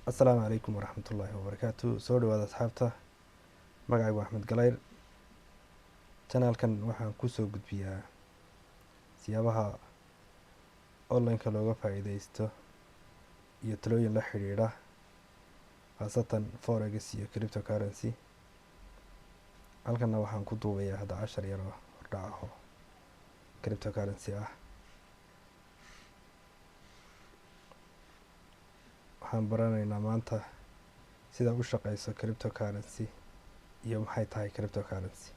asalaamu calaykum waraxmatullaahi wabarakaatu. Soo dhawaada asxaabta. Magacaygu Axmed Galayr. Channelkan waxaan kusoo gudbiyaa siyaabaha online-ka looga faa'iidaysto iyo talooyin la xidhiidha khaasatan forex iyo cryptocurrency. Halkanna waxaan ku duubayaa hadda 10 yar oo hordhac ah oo cryptocurrency ah. Waxaan baranaynaa maanta sida u shaqeyso cryptocurrency iyo maxay tahay cryptocurrency.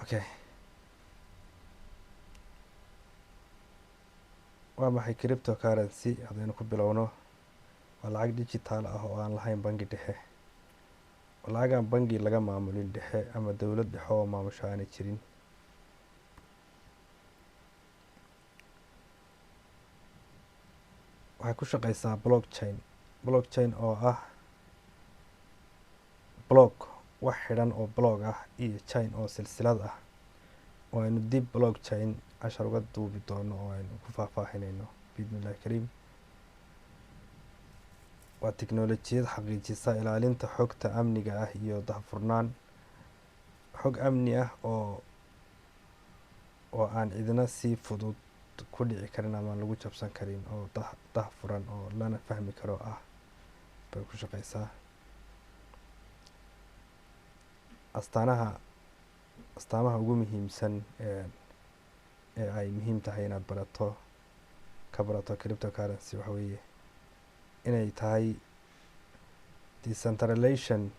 Okay. Waa maxay cryptocurrency? Haddaynu ku bilowno, waa lacag digital ah oo aan lahayn bangi dhexe. Waa lacag aan bangi laga maamulin dhexe ama dowlad dhexe oo maamusha aanay jirin. Waxay ku shaqeysaa blockchain. Blockchain oo ah block wax xidhan oo block ah iyo chain oo silsilad ah. Waaynu dib blockchain cashar uga duubi doono oo aynu ku faahfaahinayno bismillaahi kariim. Waa tiknoolajiyad xaqiijisa ilaalinta xogta amniga ah iyo daahfurnaan. Xog amni ah oo aan cidina si fudud ku dhici karin ama lagu jabsan karin oo daahfuran oo lana fahmi karo ah bay ku shaqeysaa. astaamaha ugu muhiimsan ee ay muhiim tahay inaad barato cryptocurrency waxa weeye inay tahay decentralization.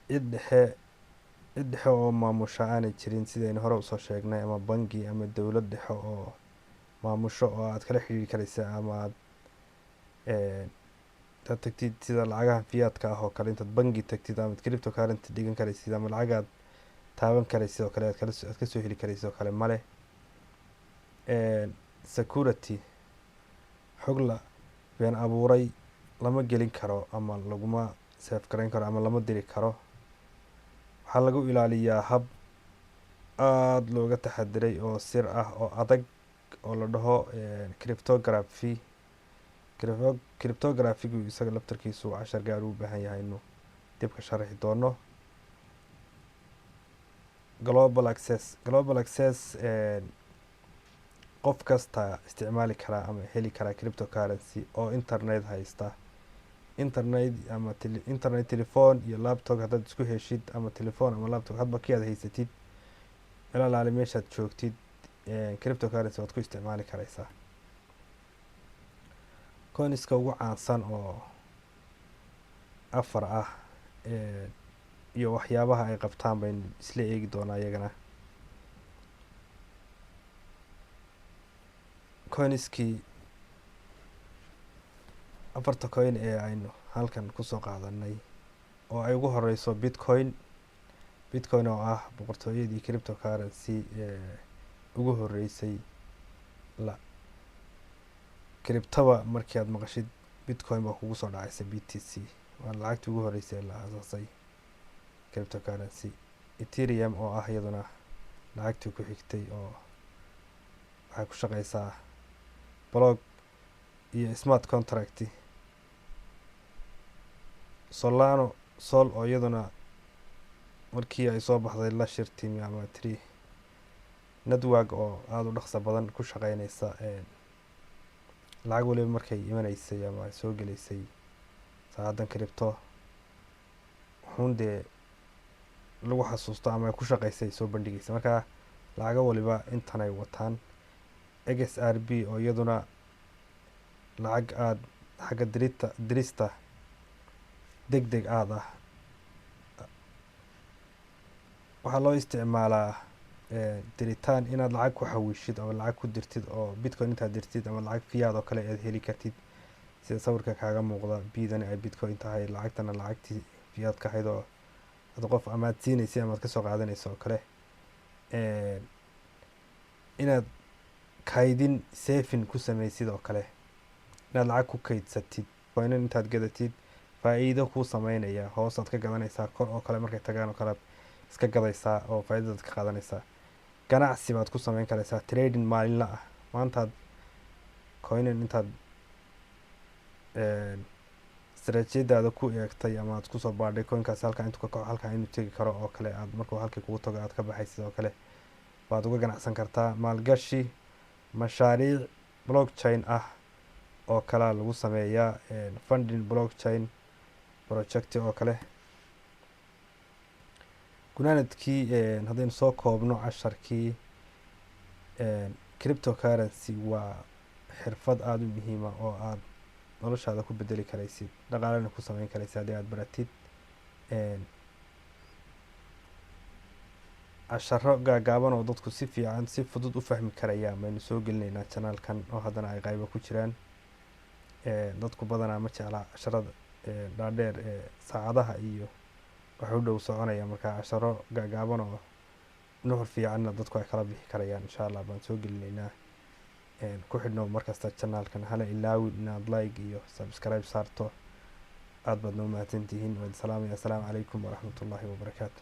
cid dhexe oo maamusha aanay jirin sidaynu hore usoo sheegnay, ama bangi ama dowlad dhexe oo maamusho oo aad kala xiriiri karaysa ama aad tagtid sida lacagaha fiyaadka ah oo kale intaad bangi tagtid ama cryptocurrency dhigan karaysid ama lacagaad taaban karaysid oo kale aad kasoo heli karaysid oo kale male. Security, xog la been abuuray lama gelin karo ama laguma save garayn karo ama lama diri karo. Waxaa lagu ilaaliyaa hab aada looga taxadiray oo sir ah oo adag oo la dhaho cryptography. Cryptography-gu isaga laftarkiisu cashar gaar u baahan yahay inuu dib ka sharaxi doono. Global access qof kasta isticmaali karaa ama heli karaa cryptocurrency oo internet haysta. Internet telephone iyo laptop haddaad isku heshid, ama telephone ama laptop hadba kii aad haysatid, meel alaale meeshaad joogtid, cryptocurrency waad ku isticmaali karaysaa. Coinska ugu caansan oo 4 ah iyo waxyaabaha ay qabtaan baynu isla eegi doonaa iyagana. Coinskii 4 coin ee aynu halkan kusoo qaadanay oo ay ugu horeyso Bitcoin oo ah boqortooyadii cryptocurrency ugu horeysay. Cryptoba markii aad maqashid Bitcoin baa kugu soo dhacaysa. BTC waa lacagtii ugu horeysay ee la aasaasay cryptocurrency. Ethereum oo ah iyaduna lacagtii ku xigtay oo waxay ku shaqeysaa block iyo smart contract. Solana oo iyaduna markii ay soo baxday la shirtimi ama Tree network oo aada u dhaqso badan ku shaqeynaysa. Lacag waliba markay imanaysay ama ay soo gelaysay saacadan crypto wuxuun dee lagu xasuusto ama ay ku shaqeysay soo bandhigaysa. Markaa lacago waliba intan ay wataan. XRP oo iyaduna lacag aad xagga dirista degdeg aad ah. waxaa loo isticmaalaa diritaan inaad lacag ku xawishid ama lacag ku dirtid oo Bitcoin intaad dirtid ama lacag fiyaad oo kale aad heli kartid sida sawirka kaaga muuqda. Bidani ay Bitcoin tahay, lacagtana lacagtii fiyaadka ahayd oo ad qof amaad siinaysa ama aad kasoo qaadanaysa oo kale. inaad kaydin saving ku samaysid oo kale, inaad lacag ku kaydsatid coin intaad gadatid faa'iido kuu sameynaya, hoosaad ka gadanaysaa, kor oo kale markay tagaan oo kale iska gadaysaa oo faa'iidadaad ka qaadanaysaa. ganacsi baad ku sameyn karaysaa, trading maalinla ah. maantaad coinin intaad istaraatiijiyadaada ku eegtay ama aad kusoo baadhay coinkaasi halkaa intuu ka kaco halkaa inuu tegi karo oo kale, aad markuu halkii kugu tago aad ka baxaysid oo kale baad uga ganacsan kartaa. maalgashi mashaariic blockchain ah oo kalea lagu sameeyaa, funding blockchain project oo kale. gunaanadkii haddaynu soo koobno casharkii, cryptocurrency waa xirfad aada u muhiima oo aad noloshaada ku bedeli karaysid, dhaqaalena ku sameyn karaysid haddii aad baratid. casharo gaagaaban oo dadku si fiican si fudud u fahmi karayaan baynu soo gelinaynaa janaalkan, oo haddana ay qaybo ku jiraan. dadku badanaa ma jeclaa casharada dhaadheer ee saacadaha iyo wax u dhow soconaya, markaa casharo gaagaaban oo nuxur fiicanna dadku ay kala bixi karayaan insha allah baan soo gelinaynaa. ku xidhnow markasta janaalkan, hala ilaawin inaad like iyo subscribe saarto. aad baad noo mahadsantihiin. waad salaamaya. assalaamu calaykum waraxmatullaahi wabarakaatu.